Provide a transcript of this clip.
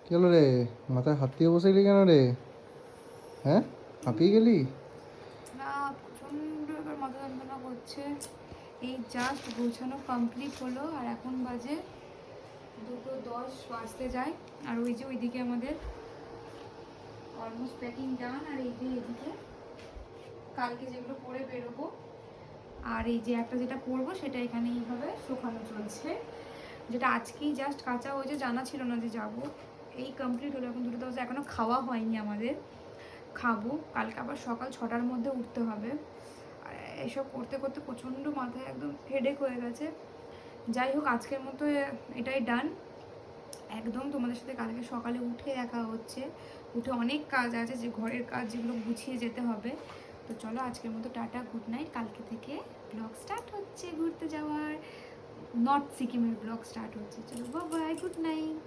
কি হলো রে? মাথায় হাত দিয়ে বসে গেলি কেন রে? হ্যাঁ, হাঁপিয়ে গেলি? না, প্রচণ্ড এবার মাথা যন্ত্রণা করছে। এই জাস্ট গোছানো কমপ্লিট হলো আর এখন বাজে 2:10 বাজতে যায়। আর ওই যে ওইদিকে আমাদের অলমোস্ট প্যাকিং ডান। আর এই যে এদিকে কালকে যেগুলো পরে বেরোবো, আর এই যে একটা যেটা পরবো সেটা এখানে এইভাবে শুকানো চলছে, যেটা আজকেই জাস্ট কাঁচা হয়েছে, জানা ছিল না যে যাব। এই কমপ্লিট হলো, এখন 2:10, এখনও খাওয়া হয়নি আমাদের, খাবো। কালকে আবার সকাল 6টার মধ্যে উঠতে হবে। আর এসব করতে করতে প্রচণ্ড মাথায় একদম হেডেক হয়ে গেছে। যাই হোক, আজকের মতো এটাই ডান। একদম তোমাদের সাথে কালকে সকালে উঠে দেখা হচ্ছে। উঠে অনেক কাজ আছে, যে ঘরের কাজ যেগুলো গুছিয়ে যেতে হবে। তো চলো আজকের মতো টাটা, গুড নাইট। কালকে থেকে ব্লগ স্টার্ট হচ্ছে, ঘুরতে যাওয়ার নর্থ সিকিমের ব্লগ স্টার্ট হচ্ছে। চলো বাই বাই, গুড নাইট।